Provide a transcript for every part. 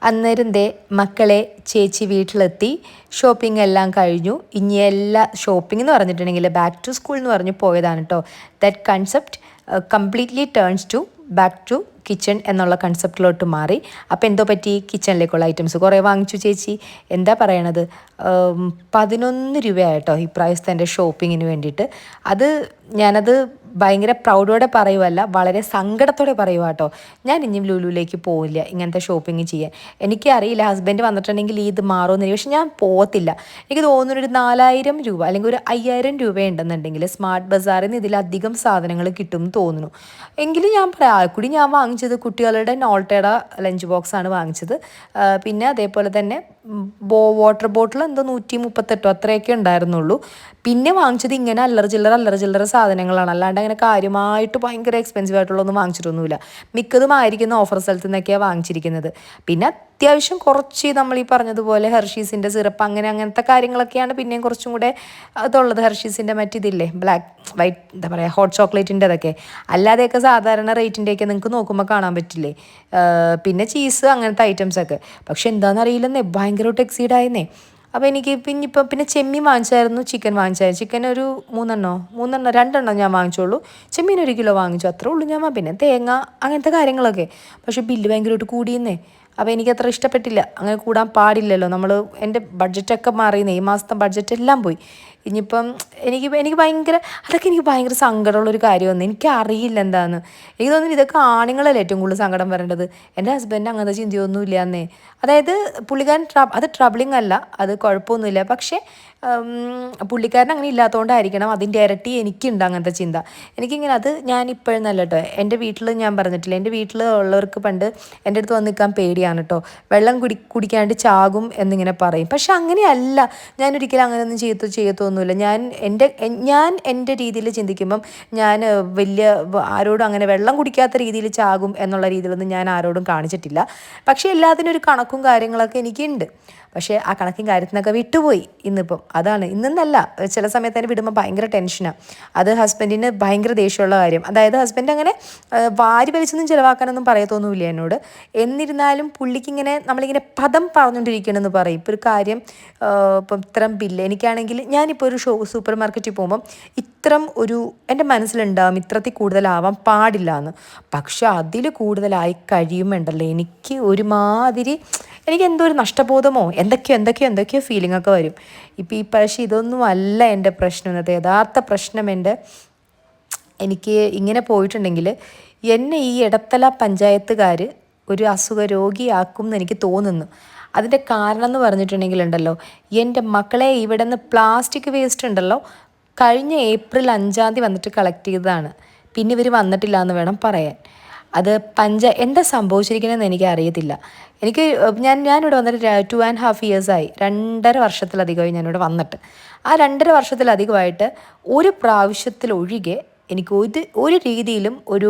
അന്നേരം ദേ മക്കളെ ചേച്ചി വീട്ടിലെത്തി. ഷോപ്പിംഗ് എല്ലാം കഴിഞ്ഞു. ഇനി എല്ലാ ഷോപ്പിംഗ് എന്ന് പറഞ്ഞിട്ടുണ്ടെങ്കിൽ ബാക്ക് ടു സ്കൂൾ എന്ന് പറഞ്ഞ് പോയതാണ് കേട്ടോ. That concept completely turns to back to kitchen എന്നുള്ള കൺസെപ്റ്റിലോട്ട് മാറി. അപ്പോൾ എന്തോ പറ്റി, കിച്ചണിലേക്കുള്ള ഐറ്റംസ് കുറേ വാങ്ങിച്ചു ചേച്ചി. എന്താ പറയണത്, 11 രൂപയായിട്ടോ ഇപ്രാവശ്യത്തെ എൻ്റെ ഷോപ്പിങ്ങിന് വേണ്ടിയിട്ട്. ഞാനത് ഭയങ്കര പ്രൗഡോടെ പറയുമല്ല, വളരെ സങ്കടത്തോടെ പറയുക കേട്ടോ. ഞാൻ ഇനിയും ലുലുവിലേക്ക് പോവില്ല ഇങ്ങനത്തെ ഷോപ്പിംഗ് ചെയ്യാൻ. എനിക്കറിയില്ല ഹസ്ബൻഡ് വന്നിട്ടുണ്ടെങ്കിൽ ഇത് മാറുമെന്ന്, പക്ഷെ ഞാൻ പോകത്തില്ല. എനിക്ക് തോന്നുന്നു ഒരു 4000 രൂപ അല്ലെങ്കിൽ ഒരു 5000 രൂപ ഉണ്ടെന്നുണ്ടെങ്കിൽ സ്മാർട്ട് ബസാറിൽ നിന്ന് ഇതിലധികം സാധനങ്ങൾ കിട്ടും എന്ന് തോന്നുന്നു. എങ്കിലും ഞാൻ പറയാം, ആൾക്കൂടി ഞാൻ വാങ്ങിച്ചത് കുട്ടികളുടെ നോൾട്ടയുടെ ലഞ്ച് ബോക്സാണ് വാങ്ങിച്ചത്. പിന്നെ അതേപോലെ തന്നെ വാട്ടർ ബോട്ടിൽ എന്തോ 138 അത്രയൊക്കെ ഉണ്ടായിരുന്നുള്ളൂ. പിന്നെ വാങ്ങിച്ചത് ഇങ്ങനെ അല്ലറ ചില്ലറ സാധനങ്ങളാണ്, അല്ലാണ്ട് അങ്ങനെ കാര്യമായിട്ട് ഭയങ്കര എക്സ്പെൻസീവ് ആയിട്ടുള്ളതൊന്നും വാങ്ങിച്ചിട്ടൊന്നുമില്ല. മിക്കതും ആയിരിക്കുന്ന ഓഫർ സ്ഥലത്ത് നിന്നൊക്കെയാണ് വാങ്ങിച്ചിരിക്കുന്നത്. പിന്നെ അത്യാവശ്യം കുറച്ച് നമ്മൾ ഈ പറഞ്ഞതുപോലെ ഹെർഷീസിൻ്റെ സിറപ്പ് അങ്ങനത്തെ കാര്യങ്ങളൊക്കെയാണ് പിന്നെയും കുറച്ചും കൂടെ അതുള്ളത്. ഹെർഷീസിൻ്റെ മറ്റിതില്ലേ വൈറ്റ് എന്താ പറയുക, ഹോട്ട് ചോക്ലേറ്റിൻ്റെ അതൊക്കെ. അല്ലാതെയൊക്കെ സാധാരണ റേറ്റിൻ്റെയൊക്കെ നിങ്ങൾക്ക് നോക്കുമ്പോൾ കാണാൻ പറ്റില്ലേ. പിന്നെ ചീസ് അങ്ങനത്തെ ഐറ്റംസൊക്കെ. പക്ഷെ എന്താണെന്നറിയില്ലെന്നേ, ഭയങ്കരമായിട്ട് എക്സീഡായിരുന്നേ. അപ്പോൾ എനിക്ക് പിന്നെ ചെമ്മീൻ വാങ്ങിച്ചായിരുന്നു, ചിക്കൻ വാങ്ങിച്ചായിരുന്നു. ചിക്കൻ ഒരു 2 ഞാൻ വാങ്ങിച്ചോളൂ. ചെമ്മീൻ 1 കിലോ വാങ്ങിച്ചു, അത്രേ ഉള്ളൂ ഞാൻ. പിന്നെ തേങ്ങ അങ്ങനത്തെ കാര്യങ്ങളൊക്കെ. പക്ഷേ ബില്ല് ഭയങ്കരമായിട്ട് കൂടിയെന്നേ. അപ്പോൾ എനിക്കത്ര ഇഷ്ടപ്പെട്ടില്ല. അങ്ങനെ കൂടാൻ പാടില്ലല്ലോ. എൻ്റെ ബഡ്ജറ്റൊക്കെ മാറിയെന്നേ, ഈ മാസത്തെ ബഡ്ജറ്റ് എല്ലാം പോയി. ഇനിയിപ്പം എനിക്ക് ഭയങ്കര സങ്കടമുള്ളൊരു കാര്യമാണ്. എനിക്കറിയില്ല എന്താണെന്ന്. എനിക്ക് തോന്നുന്നു ഇതൊക്കെ ആണുങ്ങളല്ലേ ഏറ്റവും കൂടുതൽ സങ്കടം വരേണ്ടത്. എൻ്റെ ഹസ്ബൻഡ് അങ്ങനത്തെ ചിന്തയൊന്നും ഇല്ല എന്നേ. അതായത് പുള്ളിക്കാരൻ അത് ട്രബിളിങ് അല്ല, അത് കുഴപ്പമൊന്നുമില്ല. പക്ഷേ പുള്ളിക്കാരൻ അങ്ങനെ ഇല്ലാത്തതുകൊണ്ടായിരിക്കണം അതിൻ്റെ ഇരട്ടി എനിക്കുണ്ട് അങ്ങനത്തെ ചിന്ത. എനിക്കിങ്ങനെ ഞാനിപ്പോഴെന്നല്ല കേട്ടോ, എൻ്റെ വീട്ടിൽ ഞാൻ പറഞ്ഞിട്ടില്ല, എൻ്റെ വീട്ടിൽ ഉള്ളവർക്ക് പണ്ട് എൻ്റെ അടുത്ത് വന്ന് നിൽക്കാൻ പേടിയാണ് കേട്ടോ. വെള്ളം കുടിക്കാണ്ട് ചാകും എന്നിങ്ങനെ പറയും. പക്ഷെ അങ്ങനെയല്ല, ഞാനൊരിക്കലും അങ്ങനെയൊന്നും ചെയ്യത്തൊന്നുമില്ല. ഞാൻ എൻ്റെ രീതിയിൽ ചിന്തിക്കുമ്പം ഞാൻ ആരോടും അങ്ങനെ വെള്ളം കുടിക്കാത്ത രീതിയിൽ ചാകും എന്നുള്ള രീതിയിലൊന്നും ഞാൻ ആരോടും കാണിച്ചിട്ടില്ല. പക്ഷേ എല്ലാത്തിനും ഒരു കണക്കും കാര്യങ്ങളൊക്കെ എനിക്കുണ്ട്. പക്ഷേ ആ കണക്കും കാര്യത്തിനൊക്കെ വിട്ടുപോയി ഇന്നിപ്പം. അതാണ് ഇന്നെന്നല്ല, ചില സമയത്ത് തന്നെ വിടുമ്പോൾ ഭയങ്കര ടെൻഷനാണ്. അത് ഹസ്ബൻഡിന് ഭയങ്കര ദേഷ്യമുള്ള കാര്യം. അതായത് ഹസ്ബൻഡ് അങ്ങനെ വാരി വലിച്ചൊന്നും ചിലവാക്കാനൊന്നും പറയത്തൊന്നുമില്ല എന്നോട്. എന്നിരുന്നാലും പുള്ളിക്കിങ്ങനെ നമ്മളിങ്ങനെ പദം പറഞ്ഞുകൊണ്ടിരിക്കണമെന്ന് പറയും. ഇപ്പോൾ ഒരു കാര്യം, ഇപ്പം ഇത്രയും ബില്ല് എനിക്കാണെങ്കിൽ, ഞാനിപ്പോൾ ഒരു സൂപ്പർ മാർക്കറ്റിൽ പോകുമ്പം എൻ്റെ മനസ്സിലുണ്ടാവും ഇത്രത്തിൽ കൂടുതലാവാൻ പാടില്ല എന്ന്. പക്ഷെ അതിൽ കൂടുതലായി കഴിയുമ്പോണ്ടല്ലോ എനിക്ക് ഒരുമാതിരി, എനിക്ക് എന്തോ ഒരു നഷ്ടബോധമോ എന്തൊക്കെയോ ഫീലിംഗ് ഒക്കെ വരും. പക്ഷേ ഇതൊന്നും അല്ല എൻ്റെ പ്രശ്നം. ഇന്നത്തെ യഥാർത്ഥ പ്രശ്നം എനിക്ക് ഇങ്ങനെ പോയിട്ടുണ്ടെങ്കിൽ എന്നെ ഈ ഇടത്തല പഞ്ചായത്തുകാർ ഒരു അസുഖ രോഗിയാക്കും എന്ന് എനിക്ക് തോന്നുന്നു. അതിൻ്റെ കാരണം എന്ന് പറഞ്ഞിട്ടുണ്ടെങ്കിൽ ഉണ്ടല്ലോ, എൻ്റെ മക്കളെ ഇവിടെ നിന്ന് പ്ലാസ്റ്റിക് വേസ്റ്റ് ഉണ്ടല്ലോ, കഴിഞ്ഞ ഏപ്രിൽ 5-ാം തീയതി വന്നിട്ട് കളക്ട് ചെയ്തതാണ്. പിന്നെ ഇവർ വന്നിട്ടില്ല എന്ന് വേണം പറയാൻ. അത് എന്താ സംഭവിച്ചിരിക്കണമെന്ന് എനിക്ക് അറിയത്തില്ല. ഞാനിവിടെ വന്നിട്ട് 2.5 years ആയി. 2.5 വർഷത്തിലധികമായി ഞാനിവിടെ വന്നിട്ട്. ആ 2.5 വർഷത്തിലധികമായിട്ട് ഒരു പ്രാവശ്യത്തിലൊഴികെ എനിക്ക് ഒരു രീതിയിലും ഒരു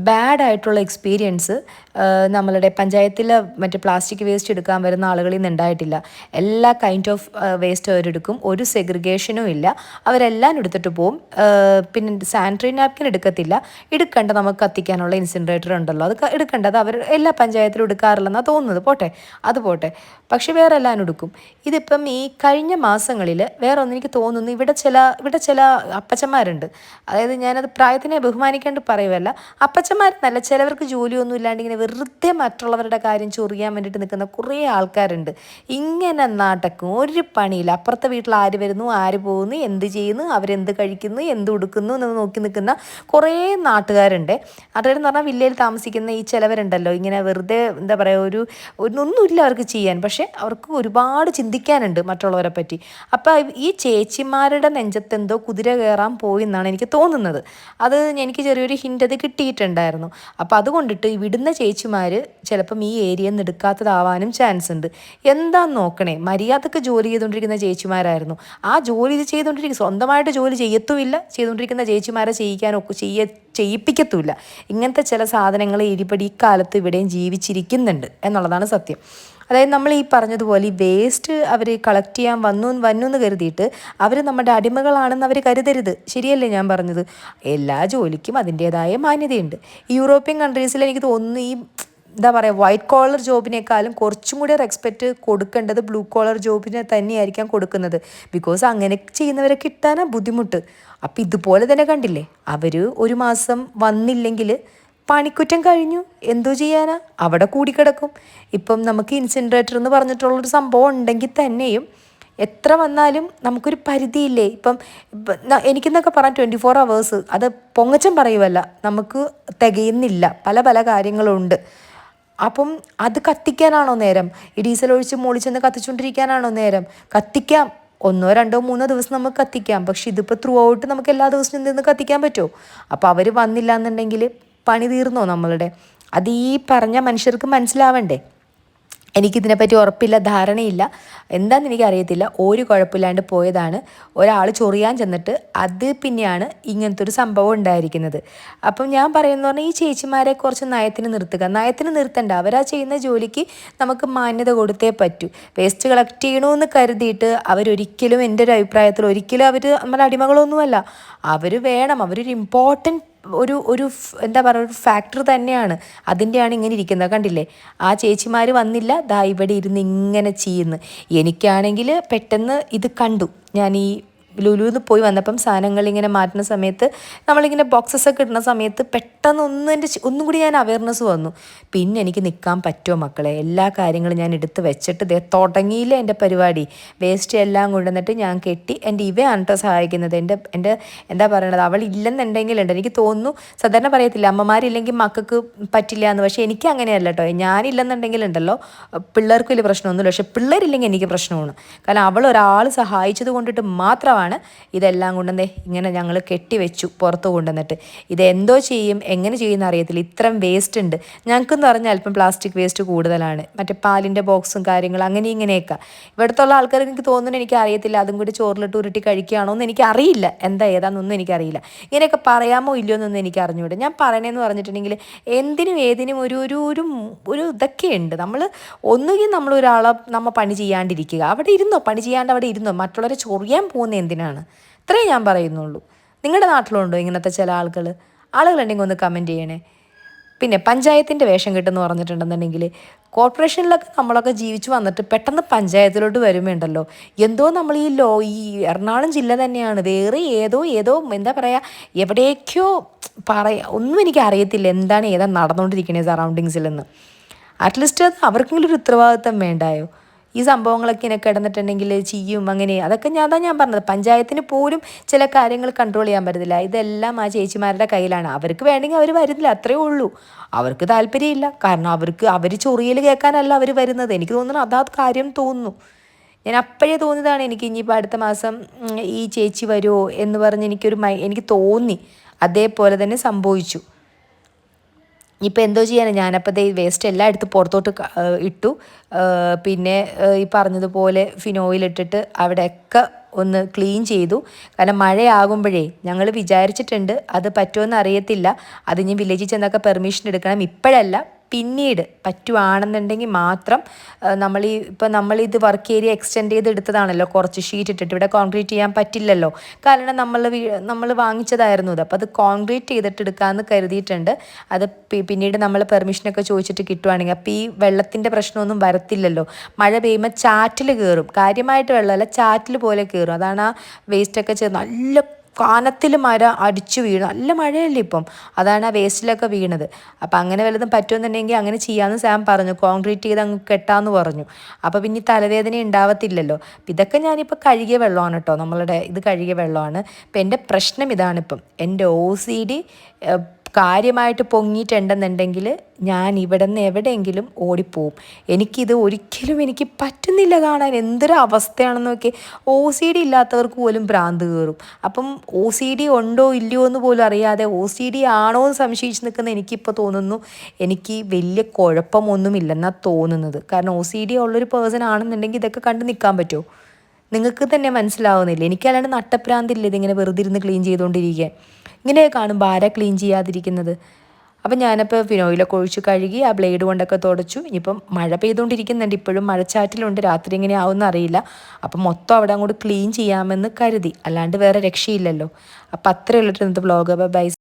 ബാഡായിട്ടുള്ള എക്സ്പീരിയൻസ് നമ്മളുടെ പഞ്ചായത്തിൽ മറ്റേ പ്ലാസ്റ്റിക് വേസ്റ്റ് എടുക്കാൻ വരുന്ന ആളുകളിൽ നിന്ന് ഉണ്ടായിട്ടില്ല. എല്ലാ കൈൻഡ് ഓഫ് വേസ്റ്റ് അവരെടുക്കും, ഒരു സെഗ്രിഗേഷനും ഇല്ല. അവരെല്ലാം എടുത്തിട്ട് പോവും. പിന്നെ സാനിറ്ററി നാപ്കിൻ എടുക്കേണ്ട നമുക്ക് കത്തിക്കാനുള്ള ഇൻസിനറേറ്റർ ഉണ്ടല്ലോ, അത് എടുക്കേണ്ടത് അവർ എല്ലാ പഞ്ചായത്തിലും എടുക്കാറില്ലെന്നാണ് തോന്നുന്നത്. പോട്ടെ. പക്ഷെ വേറെ എല്ലാം എടുക്കും. ഇതിപ്പം ഈ കഴിഞ്ഞ മാസങ്ങളിൽ വേറെ ഒന്നും എനിക്ക് തോന്നുന്നു, ഇവിടെ ചില അപ്പച്ചന്മാരുണ്ട്. അതായത് ഞാനത് പ്രായത്തിനെ ബഹുമാനിക്കാണ്ട് പറയുമല്ല, അപ്പച്ചന്മാരെന്നല്ല, ചിലവർക്ക് ജോലിയൊന്നും ഇല്ലാണ്ട് ഇങ്ങനെ വെറുതെ മറ്റുള്ളവരുടെ കാര്യം ചൊറിയാൻ വേണ്ടിയിട്ട് നിൽക്കുന്ന കുറേ ആൾക്കാരുണ്ട്. ഇങ്ങനെ നാട്ടക്കും ഒരു പണിയില്ല. അപ്പുറത്തെ വീട്ടിൽ ആര് വരുന്നു, ആര് പോകുന്നു, എന്ത് ചെയ്യുന്നു, അവരെന്ത് കഴിക്കുന്നു, എന്ത് ഉടുക്കുന്നു എന്ന് നോക്കി നിൽക്കുന്ന കുറേ നാട്ടുകാരുണ്ട്. നാട്ടുകാരെന്ന് പറഞ്ഞാൽ വില്ലയിൽ താമസിക്കുന്ന ഈ ചിലവരുണ്ടല്ലോ, ഇങ്ങനെ വെറുതെ എന്താ പറയുക, ഒന്നുമില്ല അവർക്ക് ചെയ്യാൻ, പക്ഷേ അവർക്ക് ഒരുപാട് ചിന്തിക്കാനുണ്ട് മറ്റുള്ളവരെ പറ്റി. അപ്പോൾ ഈ ചേച്ചിമാരുടെ നെഞ്ചത്തെന്തോ കുതിര കയറാൻ പോയി എന്നാണ് എനിക്ക് തോന്നുന്നത്. എനിക്ക് ചെറിയൊരു ഹിൻ്റ് അത് കിട്ടിയിട്ടുണ്ടായിരുന്നു. അപ്പോൾ അതുകൊണ്ടിട്ട് വിടുന്ന ചേച്ചിമാർ ചിലപ്പം ഈ ഏരിയയിൽ നിന്ന് എടുക്കാത്തതാവാനും ചാൻസ് ഉണ്ട്. എന്താന്ന് നോക്കണേ, മര്യാദക്ക് ജോലി ചെയ്തുകൊണ്ടിരിക്കുന്ന ചേച്ചിമാരായിരുന്നു. ആ ജോലി സ്വന്തമായിട്ട് ജോലി ചെയ്യത്തുമില്ല, ചെയ്തുകൊണ്ടിരിക്കുന്ന ചേച്ചിമാരെ ചെയ്യിപ്പിക്കത്തുമില്ല. ഇങ്ങനത്തെ ചില സാധനങ്ങൾ ഈ കാലത്ത് ഇവിടെയും ജീവിച്ചിരിക്കുന്നുണ്ട് എന്നുള്ളതാണ് സത്യം. അതായത് നമ്മൾ ഈ പറഞ്ഞതുപോലെ ഈ വേസ്റ്റ് അവർ കളക്ട് ചെയ്യാൻ വന്നു എന്ന് കരുതിയിട്ട് അവർ നമ്മുടെ അടിമകളാണെന്ന് അവർ കരുതരുത്. ശരിയല്ലേ ഞാൻ പറഞ്ഞത്? എല്ലാ ജോലിക്കും അതിൻ്റേതായ മാന്യതയുണ്ട്. യൂറോപ്യൻ കൺട്രീസിൽ എനിക്ക് തോന്നുന്നു എന്താ പറയുക വൈറ്റ് കോളർ ജോബിനേക്കാളും കുറച്ചും കൂടി റെസ്പെക്റ്റ് കൊടുക്കേണ്ടത് ബ്ലൂ കോളർ ജോബിന് തന്നെയായിരിക്കാം കൊടുക്കുന്നത്. ബിക്കോസ് അങ്ങനെ ചെയ്യുന്നവരെ കിട്ടാനാണ് ബുദ്ധിമുട്ട്. അപ്പം ഇതുപോലെ തന്നെ കണ്ടില്ലേ, അവർ ഒരു മാസം വന്നില്ലെങ്കിൽ പണിക്കുറ്റം കഴിഞ്ഞു, എന്തോ ചെയ്യാനാ, അവിടെ കൂടിക്കിടക്കും. ഇപ്പം നമുക്ക് ഇൻസിൻറേറ്റർ എന്ന് പറഞ്ഞിട്ടുള്ളൊരു സംഭവം ഉണ്ടെങ്കിൽ തന്നെയും എത്ര വന്നാലും നമുക്കൊരു പരിധിയില്ലേ. ഇപ്പം എനിക്കെന്നൊക്കെ പറയാൻ 24 hours അത് പൊങ്ങച്ചം പറയുമല്ല, നമുക്ക് തികയുന്നില്ല, പല പല കാര്യങ്ങളുണ്ട്. അപ്പം അത് കത്തിക്കാനാണോ നേരം? ഈ ഡീസൽ ഒഴിച്ച് മുകളിൽ ചെന്ന് കത്തിച്ചുകൊണ്ടിരിക്കാനാണോ നേരം? കത്തിക്കാം, 1 2 3 ദിവസം നമുക്ക് കത്തിക്കാം. പക്ഷെ ഇതിപ്പോൾ ത്രൂ ഔട്ട് നമുക്ക് എല്ലാ ദിവസവും നിന്ന് കത്തിക്കാൻ പറ്റുമോ? അപ്പോൾ അവർ വന്നില്ല എന്നുണ്ടെങ്കിൽ പണി തീർന്നോ നമ്മളുടെ? അത് ഈ പറഞ്ഞ മനുഷ്യർക്ക് മനസ്സിലാവണ്ടേ. എനിക്കിതിനെപ്പറ്റി ഉറപ്പില്ല, ധാരണയില്ല, എന്താണെന്ന് എനിക്കറിയത്തില്ല. ഒരു കുഴപ്പമില്ലാണ്ട് പോയതാണ്. ഒരാൾ ചൊറിയാൻ ചെന്നിട്ട് അത് പിന്നെയാണ് ഇങ്ങനത്തെ ഒരു സംഭവം ഉണ്ടായിരിക്കുന്നത്. അപ്പം ഞാൻ പറയുന്നത് പറഞ്ഞാൽ ഈ ചേച്ചിമാരെ കുറച്ച് നയത്തിന് നിർത്തുക. നയത്തിന് നിർത്തണ്ട, അവരാ ചെയ്യുന്ന ജോലിക്ക് നമുക്ക് മാന്യത കൊടുത്തേ പറ്റൂ. വേസ്റ്റ് കളക്ട് ചെയ്യണമെന്ന് കരുതിയിട്ട് അവരൊരിക്കലും, എൻ്റെ ഒരു അഭിപ്രായത്തിൽ ഒരിക്കലും അവർ നമ്മുടെ അടിമകളൊന്നുമല്ല. അവർ വേണം, അവരൊരു ഇമ്പോർട്ടൻറ്റ് ഒരു എന്താ പറയുക ഒരു ഫാക്ടർ തന്നെയാണ്. അതിൻ്റെയാണ് ഇങ്ങനെ ഇരിക്കുന്നത്. കണ്ടില്ലേ, ആ ചേച്ചിമാർ വന്നില്ല, ദാ ഇവിടെ ഇരുന്ന് ഇങ്ങനെ ചെയ്യുന്നു. എനിക്കാണെങ്കിൽ പെട്ടെന്ന് ഇത് കണ്ടു. ഞാൻ ഈ ലുലുന്ന് പോയി വന്നപ്പം സാധനങ്ങൾ ഇങ്ങനെ മാറ്റുന്ന സമയത്ത്, നമ്മളിങ്ങനെ ബോക്സസൊക്കെ ഇടുന്ന സമയത്ത് പെട്ടെന്ന് ഒന്നും കൂടി ഞാൻ അവയർനെസ് വന്നു. പിന്നെ എനിക്ക് നിൽക്കാൻ പറ്റുമോ മക്കളെ? എല്ലാ കാര്യങ്ങളും ഞാൻ എടുത്ത് വെച്ചിട്ട് തുടങ്ങിയില്ല എൻ്റെ പരിപാടി. വേസ്റ്റ് എല്ലാം കൊണ്ടുവന്നിട്ട് ഞാൻ കെട്ടി, എൻ്റെ ഇവയാണ് കേട്ടോ സഹായിക്കുന്നത്. എൻ്റെ എന്താ പറയണത്, അവൾ ഇല്ലെന്നുണ്ടെങ്കിലുണ്ട്, എനിക്ക് തോന്നുന്നു, സാധാരണ പറയത്തില്ല അമ്മമാരില്ലെങ്കിൽ മക്കൾക്ക് പറ്റില്ല എന്ന്. പക്ഷേ എനിക്ക് അങ്ങനെയല്ല കേട്ടോ. ഞാനില്ലെന്നുണ്ടെങ്കിലുണ്ടല്ലോ പിള്ളേർക്ക് വലിയ പ്രശ്നമൊന്നുമില്ല, പക്ഷേ പിള്ളേരില്ലെങ്കിൽ എനിക്ക് പ്രശ്നമാണ്. കാരണം അവൾ ഒരാൾ സഹായിച്ചത് കൊണ്ടിട്ട് മാത്രമാണ് ഇതെല്ലാം കൊണ്ടുവന്നേ ഇങ്ങനെ ഞങ്ങൾ കെട്ടിവെച്ചു പുറത്ത് കൊണ്ടുവന്നിട്ട്. ഇതെന്തോ ചെയ്യും, എങ്ങനെ ചെയ്യുമെന്ന് അറിയത്തില്ല. ഇത്രയും വേസ്റ്റ് ഉണ്ട് ഞങ്ങൾക്കെന്ന് പറഞ്ഞാൽ. അല്പം പ്ലാസ്റ്റിക് വേസ്റ്റ് കൂടുതലാണ്, മറ്റേ പാലിൻ്റെ ബോക്സും കാര്യങ്ങളും അങ്ങനെ ഇങ്ങനെയൊക്കെ. ഇവിടുത്തെ ആൾക്കാർ എനിക്ക് തോന്നുന്നു, എനിക്ക് അറിയത്തില്ല, അതും കൂടി ചോറിലിട്ട് ഉരുട്ടി കഴിക്കുകയാണോ എന്ന് എനിക്കറിയില്ല, ഏതാണെന്നൊന്നും എനിക്കറിയില്ല. ഇങ്ങനെയൊക്കെ പറയാമോ ഇല്ലയോ എന്നൊന്നും എനിക്ക് അറിഞ്ഞൂടെ. ഞാൻ പറയണതെന്ന് പറഞ്ഞിട്ടുണ്ടെങ്കിൽ എന്തിനും ഏതിനും ഒരു ഒരു ഒരു ഒരു ഇതൊക്കെയുണ്ട്. നമ്മൾ ഒന്നുകിൽ നമ്മളൊരാളെ പണി ചെയ്യാണ്ടിരിക്കുക, അവിടെ ഇരുന്നോ, പണി ചെയ്യാണ്ട് അവിടെ ഇരുന്നോ, മറ്റുള്ളവരെ ചൊറിയാൻ പോകുന്ന എന്തിനാണ്? ഇത്രേ ഞാൻ പറയുന്നുള്ളൂ. നിങ്ങളുടെ നാട്ടിലുണ്ടോ ഇങ്ങനത്തെ ചില ആളുകളുണ്ടെങ്കിൽ ഒന്ന് കമൻറ്റ് ചെയ്യണേ. പിന്നെ പഞ്ചായത്തിൻ്റെ വേഷം കിട്ടുമെന്ന് പറഞ്ഞിട്ടുണ്ടെന്നുണ്ടെങ്കിൽ, കോർപ്പറേഷനിലൊക്കെ നമ്മളൊക്കെ ജീവിച്ചു വന്നിട്ട് പെട്ടെന്ന് പഞ്ചായത്തിലോട്ട് വരുമ്പോണ്ടല്ലോ, എന്തോ നമ്മൾ ഈ എറണാകുളം ജില്ല തന്നെയാണ്, വേറെ ഏതോ എന്താ പറയുക, എവിടേക്കോ ഒന്നും എനിക്ക് അറിയത്തില്ല എന്താണ് ഏതാ നടന്നുകൊണ്ടിരിക്കുന്നത് സറൗണ്ടിങ്സിലെന്ന്. അറ്റ്ലീസ്റ്റ് അത് അവർക്കെങ്കിലും ഒരു ഉത്തരവാദിത്തം വേണ്ടായോ? ഈ സംഭവങ്ങളൊക്കെ ഇങ്ങനെ കിടന്നിട്ടുണ്ടെങ്കിൽ ചെയ്യും അങ്ങനെ. അതൊക്കെ ഞാൻ പറഞ്ഞത്, പഞ്ചായത്തിന് പോലും ചില കാര്യങ്ങൾ കൺട്രോൾ ചെയ്യാൻ പറ്റത്തില്ല. ഇതെല്ലാം ആ ചേച്ചിമാരുടെ കയ്യിലാണ്. അവർക്ക് വേണമെങ്കിൽ അവർ വരുന്നില്ല, അത്രയേ ഉള്ളൂ. അവർക്ക് താല്പര്യമില്ല. കാരണം അവർ ചൊറിയൽ കേൾക്കാനല്ല അവർ വരുന്നത്. എനിക്ക് തോന്നുന്നു അതാ കാര്യം തോന്നുന്നു. ഞാൻ അപ്പോഴേ തോന്നിയതാണ് എനിക്ക് ഇനിയിപ്പോൾ അടുത്ത മാസം ഈ ചേച്ചി വരുമോ എന്ന് പറഞ്ഞ് എനിക്ക് തോന്നി. അതേപോലെ തന്നെ സംഭവിച്ചു. ഇപ്പം എന്തോ ചെയ്യാനാണ്. ഞാനപ്പോൾ വേസ്റ്റ് എല്ലാം എടുത്ത് പുറത്തോട്ട് ഇട്ടു. പിന്നെ ഈ പറഞ്ഞതുപോലെ ഫിനോയിലിട്ടിട്ട് അവിടെയൊക്കെ ഒന്ന് ക്ലീൻ ചെയ്തു. കാരണം മഴയാകുമ്പോഴേ ഞങ്ങൾ വിചാരിച്ചിട്ടുണ്ട്, അത് പറ്റുമെന്ന് അറിയത്തില്ല, അത് ഇനി വില്ലേജിൽ ചെന്നൊക്കെ പെർമിഷൻ എടുക്കണം. ഇപ്പോഴല്ല, പിന്നീട് പറ്റുവാണെന്നുണ്ടെങ്കിൽ മാത്രം. നമ്മളിത് വർക്ക് ഏരിയ എക്സ്റ്റെൻഡ് ചെയ്ത് എടുത്തതാണല്ലോ, കുറച്ച് ഷീറ്റ് ഇട്ടിട്ട്. ഇവിടെ കോൺക്രീറ്റ് ചെയ്യാൻ പറ്റില്ലല്ലോ, കാരണം നമ്മൾ വാങ്ങിച്ചതായിരുന്നു ഇത്. അപ്പോൾ അത് കോൺക്രീറ്റ് ചെയ്തിട്ട് എടുക്കാമെന്ന് കരുതിയിട്ടുണ്ട്. അത് പിന്നീട് നമ്മൾ പെർമിഷനൊക്കെ ചോദിച്ചിട്ട് കിട്ടുവാണെങ്കിൽ, അപ്പോൾ ഈ വെള്ളത്തിൻ്റെ പ്രശ്നമൊന്നും വരത്തില്ലല്ലോ. മഴ പെയ്യുമ്പോൾ ചാറ്റിൽ കയറും, കാര്യമായിട്ട് വെള്ളമല്ല, ചാറ്റിൽ പോലെ കയറും. അതാണ് ആ വേസ്റ്റൊക്കെ ചേർന്ന് നല്ല കാനത്തിൽ മഴ അടിച്ചു വീണു. നല്ല മഴയല്ലേ ഇപ്പം, അതാണ് ആ വേസ്റ്റിലൊക്കെ വീണത്. അപ്പം അങ്ങനെ വല്ലതും പറ്റുമെന്നുണ്ടെങ്കിൽ അങ്ങനെ ചെയ്യാമെന്ന് സാം പറഞ്ഞു. കോൺക്രീറ്റ് ചെയ്ത് അങ്ങ് കെട്ടാമെന്ന് പറഞ്ഞു. അപ്പോൾ പിന്നെ തലവേദന ഉണ്ടാവത്തില്ലല്ലോ. ഇതൊക്കെ ഞാനിപ്പോൾ കഴുകിയ വെള്ളമാണ് കേട്ടോ, ഇത് കഴുകിയ വെള്ളമാണ്. ഇപ്പം എൻ്റെ പ്രശ്നം ഇതാണിപ്പം, എൻ്റെ OCD കാര്യമായിട്ട് പൊങ്ങിയിട്ടുണ്ടെന്നുണ്ടെങ്കിൽ ഞാൻ ഇവിടെ നിന്ന് എവിടെയെങ്കിലും ഓടിപ്പോവും. എനിക്ക് പറ്റുന്നില്ല കാണാൻ, എന്തൊരു അവസ്ഥയാണെന്ന് നോക്കി. OCD ഇല്ലാത്തവർക്ക് പോലും ഭ്രാന്ത് കയറും. അപ്പം OCD ഉണ്ടോ ഇല്ലയോ എന്ന് പോലും അറിയാതെ OCD ആണോ എന്ന് സംശയിച്ച് നിൽക്കുന്ന എനിക്കിപ്പോൾ തോന്നുന്നു എനിക്ക് വലിയ കുഴപ്പമൊന്നുമില്ലെന്നാണ് തോന്നുന്നത്. കാരണം OCD ഉള്ളൊരു പേഴ്സൺ ആണെന്നുണ്ടെങ്കിൽ ഇതൊക്കെ കണ്ട് നിൽക്കാൻ പറ്റുമോ? നിങ്ങൾക്ക് തന്നെ മനസ്സിലാവുന്നില്ല. എനിക്കല്ലാണ്ട് നട്ടപ്രാന്തില്ല ഇതിങ്ങനെ വെറുതെ ഇരുന്ന് ക്ലീൻ ചെയ്തുകൊണ്ടിരിക്കാൻ. ഇങ്ങനെ കാണുമ്പോൾ ആരാ ക്ലീൻ ചെയ്യാതിരിക്കുന്നത്? അപ്പം ഞാനപ്പോൾ ഫിനോയിലൊക്കെ ഒഴിച്ച് കഴുകി ആ ബ്ലേഡ് കൊണ്ടൊക്കെ തുടച്ചു. ഇനിയിപ്പം മഴ പെയ്തുകൊണ്ടിരിക്കുന്നുണ്ട്, ഇപ്പോഴും മഴച്ചാറ്റിലുണ്ട്, രാത്രി എങ്ങനെ ആവുമെന്ന് അറിയില്ല. അപ്പം മൊത്തം അവിടെ അങ്ങോട്ട് ക്ലീൻ ചെയ്യാമെന്ന് കരുതി, അല്ലാണ്ട് വേറെ രക്ഷയില്ലല്ലോ. അപ്പം അത്രയേ ഉള്ളൂ ഇന്നത്തെ വ്ളോഗ്. ബൈ.